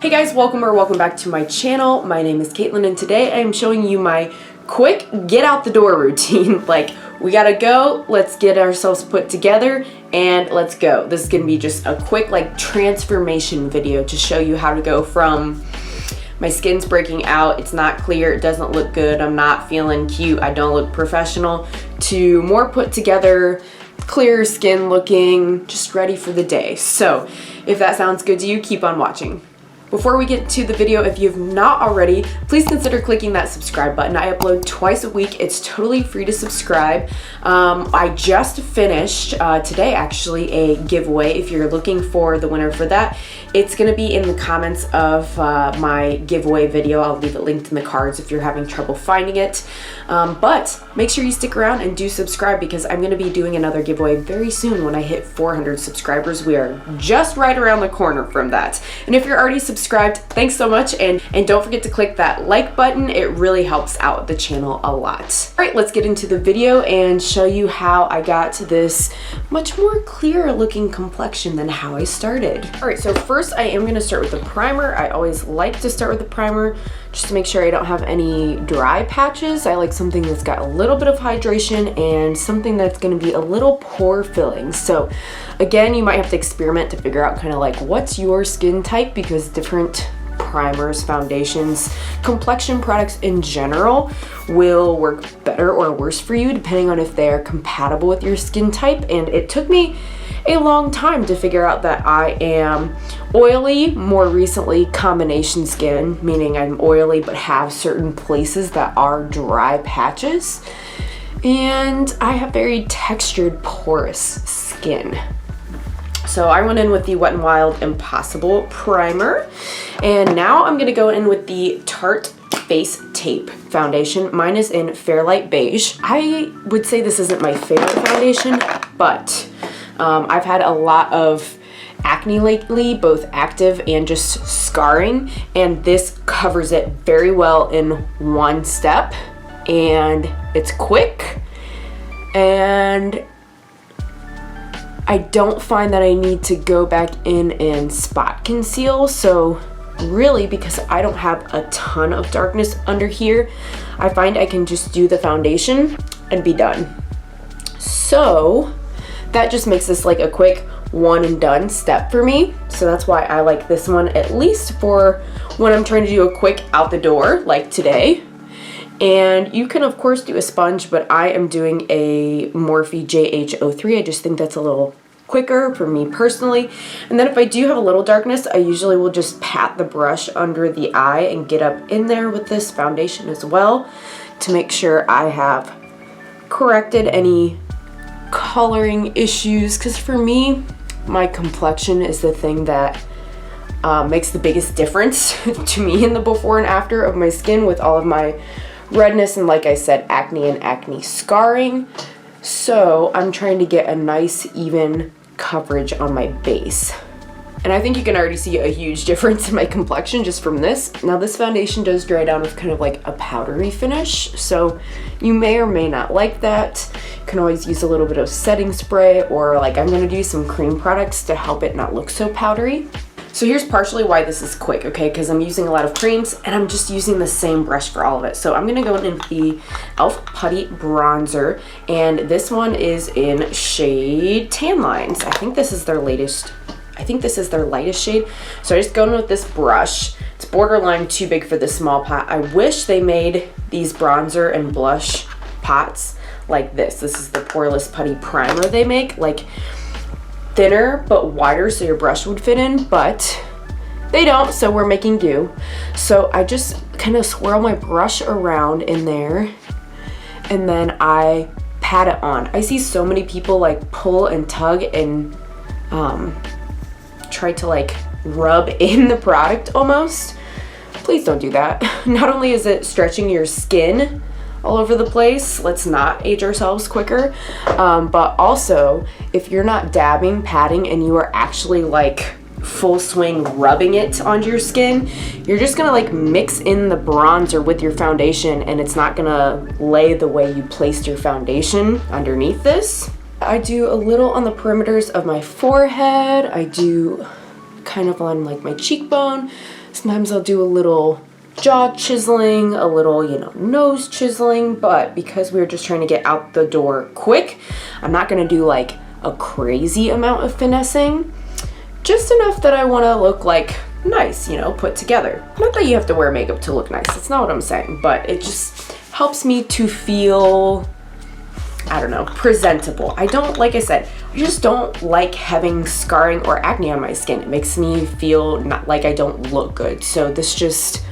Hey guys, welcome back to my channel. My name is Caitlin and today I am showing you my quick get out the door routine. Like, we gotta go, let's get ourselves put together and let's go. This is gonna be just a quick like transformation video to show you how to go from my skin's breaking out, it's not clear, it doesn't look good, I'm not feeling cute, I don't look professional, to more put together, clear skin looking, just ready for the day. So if that sounds good to you, keep on watching. Before we get to the video, if you've not already, please consider clicking that subscribe button. I upload twice a week. It's totally free to subscribe. I just finished, today actually, a giveaway. If you're looking for the winner for that, it's gonna be in the comments of my giveaway video. I'll leave it linked in the cards if you're having trouble finding it. But make sure you stick around and do subscribe because I'm gonna be doing another giveaway very soon when I hit 400 subscribers. We are just right around the corner from that. And if you're already subscribed, thanks so much, and don't forget to click that like button. It really helps out the channel a lot. All right, let's get into the video and show you how I got to this much more clear looking complexion than how I started. All right, so first I am gonna start with the primer. I always like to start with the primer just to make sure I don't have any dry patches. I like something that's got a little bit of hydration and something that's gonna be a little pore filling. So again, you might have to experiment to figure out kind of like what's your skin type, because different primers, foundations, complexion products in general will work better or worse for you depending on if they're compatible with your skin type. And it took me a long time to figure out that I am oily, more recently combination skin, meaning I'm oily but have certain places that are dry patches, and I have very textured, porous skin. So I went in with the Wet n Wild Impossible primer, and now I'm gonna go in with the Tarte Face Tape foundation. Mine is in Fairlight Beige. I would say this isn't my favorite foundation, but I've had a lot of acne lately, both active and just scarring, and this covers it very well in one step, and it's quick, and I don't find that I need to go back in and spot conceal. So really, because I don't have a ton of darkness under here, I find I can just do the foundation and be done. So that just makes this like a quick one and done step for me. So that's why I like this one, at least for when I'm trying to do a quick out the door like today. And you can of course do a sponge, but I am doing a Morphe JH03. I just think that's a little quicker for me personally. And then if I do have a little darkness, I usually will just pat the brush under the eye and get up in there with this foundation as well to make sure I have corrected any coloring issues, because for me, my complexion is the thing that makes the biggest difference to me in the before and after of my skin, with all of my redness and, like I said, acne and acne scarring. So I'm trying to get a nice even coverage on my base. And I think you can already see a huge difference in my complexion just from this. Now this foundation does dry down with kind of like a powdery finish, so you may or may not like that. You can always use a little bit of setting spray, or like I'm gonna do some cream products to help it not look so powdery. So here's partially why this is quick, okay? Because I'm using a lot of creams and I'm just using the same brush for all of it. So I'm gonna go in with the e.l.f. Putty Bronzer, and this one is in shade Tan Lines. I think this is their latest, lightest shade. So I just go in with this brush. It's borderline too big for this small pot. I wish they made these bronzer and blush pots like this. This is the Poreless Putty Primer they make, like thinner but wider so your brush would fit in, but they don't, so we're making do. So I just kind of swirl my brush around in there and then I pat it on. I see so many people like pull and tug and try to like rub in the product almost. Please don't do that. Not only is it stretching your skin all over the place, let's not age ourselves quicker, but also if you're not dabbing, patting, and you are actually like full swing rubbing it onto your skin, you're just gonna like mix in the bronzer with your foundation and it's not gonna lay the way you placed your foundation underneath this. I do a little on the perimeters of my forehead. I do kind of on like my cheekbone, Sometimes I'll do a little jaw chiseling, a little, you know, nose chiseling, but because we're just trying to get out the door quick, I'm not gonna do like a crazy amount of finessing, just enough that I wanna look like nice, you know, put together. Not that you have to wear makeup to look nice, that's not what I'm saying, but it just helps me to feel, I don't know, presentable. I don't, like I said, I just don't like having scarring or acne on my skin. It makes me feel not like I don't look good. So this just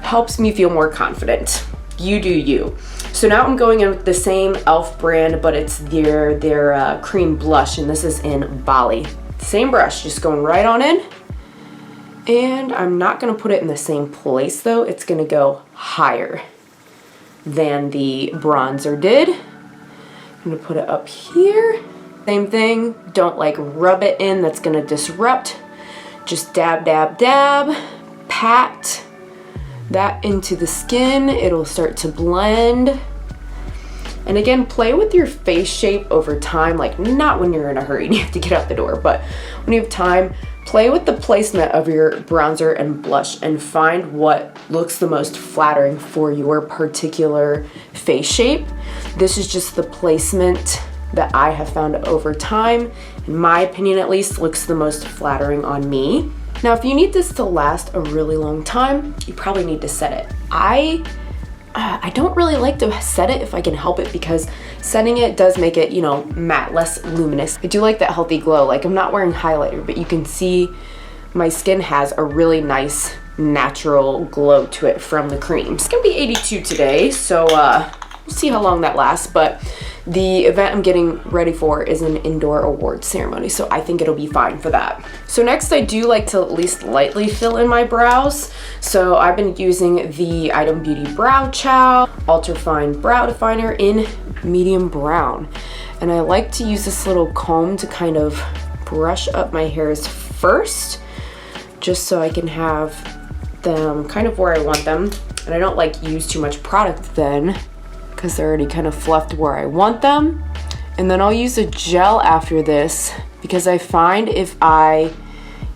helps me feel more confident. You do you. So now I'm going in with the same e.l.f. brand, but it's their cream blush, and this is in Bali. Same brush, just going right on in. And I'm not gonna put it in the same place though. It's gonna go higher than the bronzer did. I'm gonna put it up here. Same thing, don't like rub it in, that's gonna disrupt. Just dab, dab, dab, pat that into the skin. It'll start to blend. And again, play with your face shape over time, like not when you're in a hurry and you have to get out the door, but when you have time, play with the placement of your bronzer and blush and find what looks the most flattering for your particular face shape. This is just the placement that I have found over time, in my opinion at least, looks the most flattering on me. Now, if you need this to last a really long time, you probably need to set it. I don't really like to set it if I can help it, because setting it does make it, you know, matte, less luminous. I do like that healthy glow. Like, I'm not wearing highlighter, but you can see my skin has a really nice natural glow to it from the cream. It's gonna be 82 today, so we'll see how long that lasts, but the event I'm getting ready for is an indoor awards ceremony, so I think it'll be fine for that. So next, I do like to at least lightly fill in my brows. So I've been using the Item Beauty Brow Chow Ultra Fine Brow Definer in medium brown. And I like to use this little comb to kind of brush up my hairs first, just so I can have them kind of where I want them. And I don't like use too much product then, because they're already kind of fluffed where I want them. And then I'll use a gel after this, because I find if I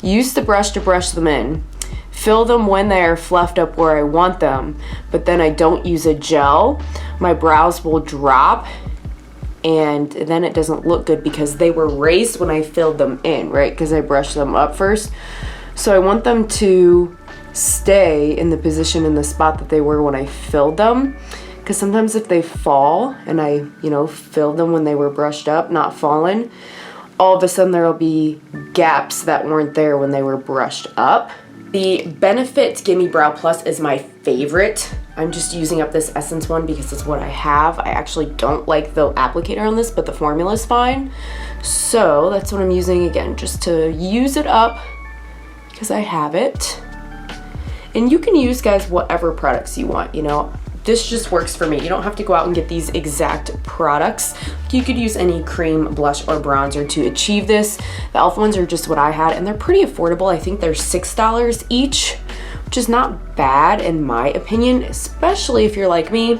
use the brush to brush them in, fill them when they are fluffed up where I want them, but then I don't use a gel, my brows will drop, and then it doesn't look good because they were raised when I filled them in, right? Because I brushed them up first. So I want them to stay in the position, in the spot that they were when I filled them. Because sometimes if they fall and I, you know, filled them when they were brushed up, not fallen, all of a sudden there'll be gaps that weren't there when they were brushed up. The Benefit Gimme Brow Plus is my favorite. I'm just using up this Essence one because it's what I have. I actually don't like the applicator on this, but the formula is fine. So that's what I'm using again, just to use it up because I have it. And you can use, guys, whatever products you want, you know. This just works for me. You don't have to go out and get these exact products. You could use any cream, blush, or bronzer to achieve this. The e.l.f. ones are just what I had, and they're pretty affordable. I think they're $6 each, which is not bad in my opinion, especially if you're like me,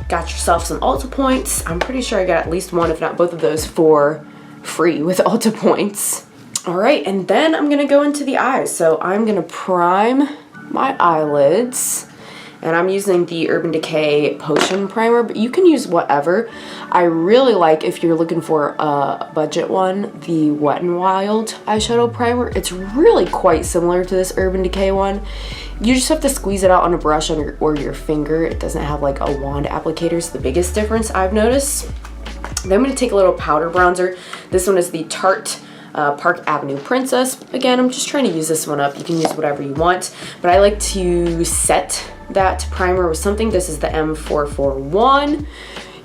got yourself some Ulta points. I'm pretty sure I got at least one, if not both of those, for free with Ulta points. All right, and then I'm gonna go into the eyes. So I'm gonna prime my eyelids. And I'm using the Urban Decay Potion Primer, but you can use whatever. I really like, if you're looking for a budget one, the Wet n Wild eyeshadow primer. It's really quite similar to this Urban Decay one. You just have to squeeze it out on a brush or your finger. It doesn't have like a wand applicator. It's the biggest difference I've noticed. Then I'm going to take a little powder bronzer. This one is the Tarte Park Avenue Princess. Again, I'm just trying to use this one up. You can use whatever you want, but I like to set that primer with something. This is the M441.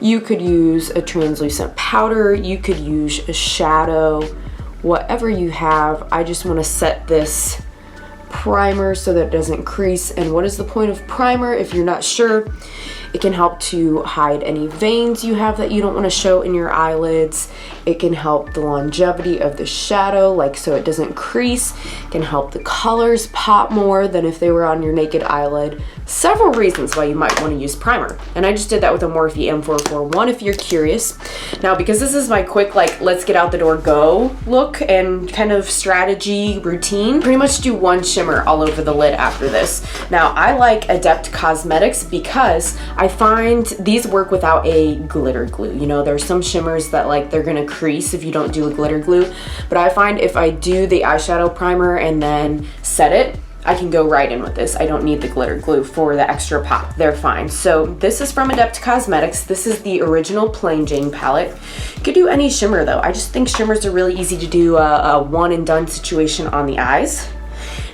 You could use a translucent powder. You could use a shadow, whatever you have. I just want to set this primer so that it doesn't crease. And what is the point of primer? If you're not sure, it can help to hide any veins you have that you don't want to show in your eyelids. It can help the longevity of the shadow, like so it doesn't crease. It can help the colors pop more than if they were on your naked eyelid, several reasons why you might want to use primer. And I just did that with a Morphe M441 if you're curious. Now, because this is my quick, like, let's get out the door, go look and kind of strategy routine, pretty much do one shimmer all over the lid after this. Now, I like Adept Cosmetics because I find these work without a glitter glue. You know, there's some shimmers that, like, they're gonna crease if you don't do a glitter glue, but I find if I do the eyeshadow primer and then set it, I can go right in with this. I don't need the glitter glue for the extra pop. They're fine. So this is from Adept Cosmetics. This is the original Plain Jane palette. You could do any shimmer though. I just think shimmers are really easy to do a one and done situation on the eyes.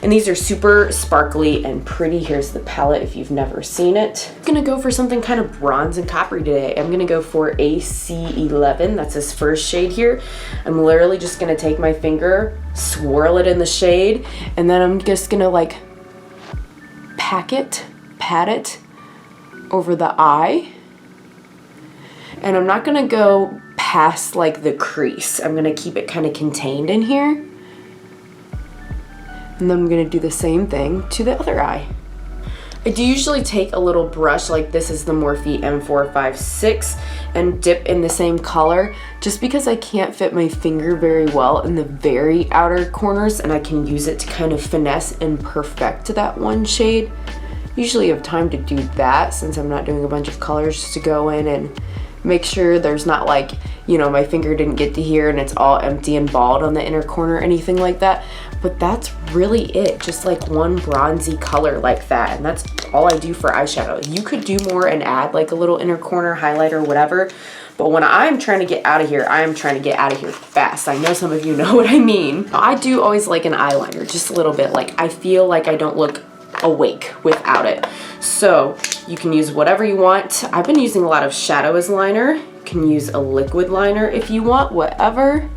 And these are super sparkly and pretty. Here's the palette if you've never seen it. I'm gonna go for something kind of bronze and coppery today. I'm gonna go for AC11. That's his first shade here. I'm literally just gonna take my finger, swirl it in the shade, and then I'm just gonna like pat it over the eye. And I'm not gonna go past like the crease. I'm gonna keep it kind of contained in here. And then I'm gonna do the same thing to the other eye. I do usually take a little brush, like this is the Morphe M456, and dip in the same color, just because I can't fit my finger very well in the very outer corners, and I can use it to kind of finesse and perfect that one shade. Usually have time to do that since I'm not doing a bunch of colors, just to go in and make sure there's not like, you know, my finger didn't get to here and it's all empty and bald on the inner corner or anything like that. But that's really it, just like one bronzy color like that. And that's all I do for eyeshadow. You could do more and add like a little inner corner highlighter or whatever. But when I'm trying to get out of here, I am trying to get out of here fast. I know some of you know what I mean. I do always like an eyeliner, just a little bit. Like I feel like I don't look awake without it. So you can use whatever you want. I've been using a lot of shadow as liner. You can use a liquid liner if you want, whatever.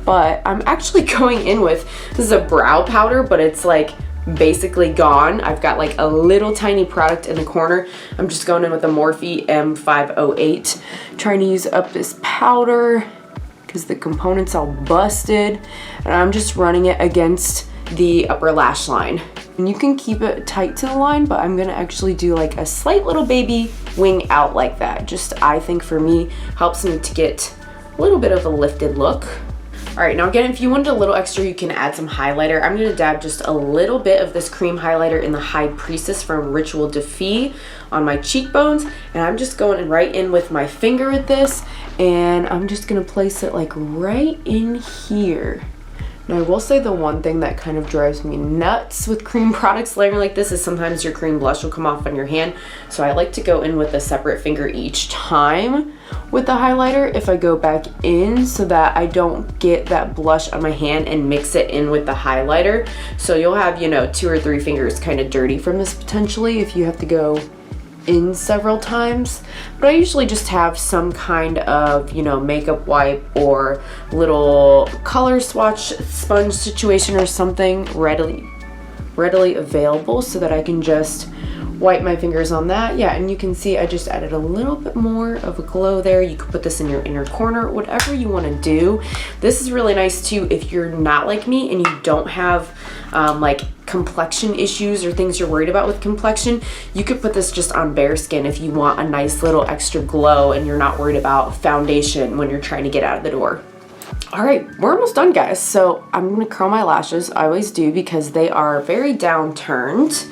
But I'm actually going in with, this is a brow powder, but it's like basically gone. I've got like a little tiny product in the corner. I'm just going in with a Morphe M508, trying to use up this powder because the component's all busted. And I'm just running it against the upper lash line. And you can keep it tight to the line, but I'm gonna actually do like a slight little baby wing out like that. Just, I think for me, helps me to get a little bit of a lifted look. All right, now again, if you wanted a little extra, you can add some highlighter. I'm gonna dab just a little bit of this cream highlighter in the High Priestess from Ritual Defy on my cheekbones. And I'm just going right in with my finger at this, and I'm just gonna place it like right in here. Now I will say the one thing that kind of drives me nuts with cream products layering like this is sometimes your cream blush will come off on your hand. So I like to go in with a separate finger each time with the highlighter if I go back in, so that I don't get that blush on my hand and mix it in with the highlighter. So you'll have, you know, 2 or 3 fingers kind of dirty from this potentially if you have to go in several times. But I usually just have some kind of, you know, makeup wipe or little color swatch sponge situation or something readily available so that I can just wipe my fingers on that. Yeah, and you can see I just added a little bit more of a glow there. You could put this in your inner corner, whatever you want to do. This is really nice too if you're not like me and you don't have like complexion issues or things you're worried about with complexion. You could put this just on bare skin if you want a nice little extra glow and you're not worried about foundation when you're trying to get out of the door. All right, we're almost done, guys. So I'm gonna curl my lashes. I always do because they are very downturned.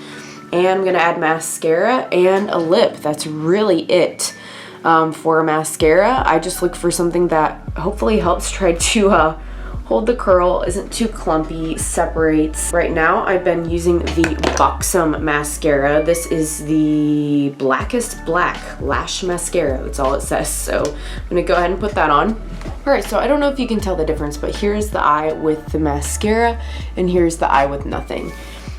And I'm gonna add mascara and a lip. That's really it for a mascara. I just look for something that hopefully helps try to hold the curl, isn't too clumpy, separates. Right now I've been using the Buxom mascara. This is the Blackest Black Lash Mascara. That's all it says. So I'm gonna go ahead and put that on. All right, so I don't know if you can tell the difference, but here's the eye with the mascara and here's the eye with nothing.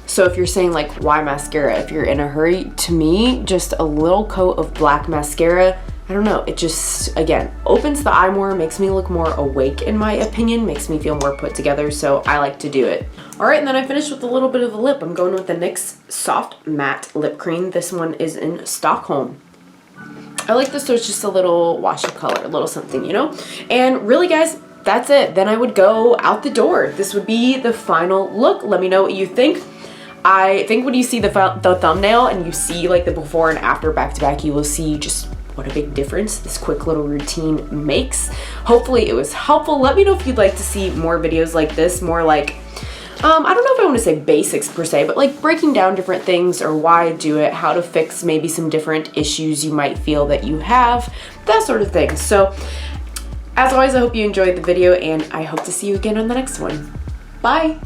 So if you're saying like, why mascara? If you're in a hurry, to me, just a little coat of black mascara, I don't know, it just, again, opens the eye more, makes me look more awake in my opinion, makes me feel more put together, so I like to do it. All right, and then I finished with a little bit of a lip. I'm going with the NYX Soft Matte Lip Cream. This one is in Stockholm. I like this, so it's just a little wash of color, a little something, you know? And really, guys, that's it. Then I would go out the door. This would be the final look. Let me know what you think. I think when you see the thumbnail and you see like the before and after back to back, you will see just what a big difference this quick little routine makes. Hopefully it was helpful. Let me know if you'd like to see more videos like this, more like, I don't know if I want to say basics per se, but like breaking down different things or why I do it, how to fix maybe some different issues you might feel that you have, that sort of thing. So as always, I hope you enjoyed the video and I hope to see you again on the next one. Bye!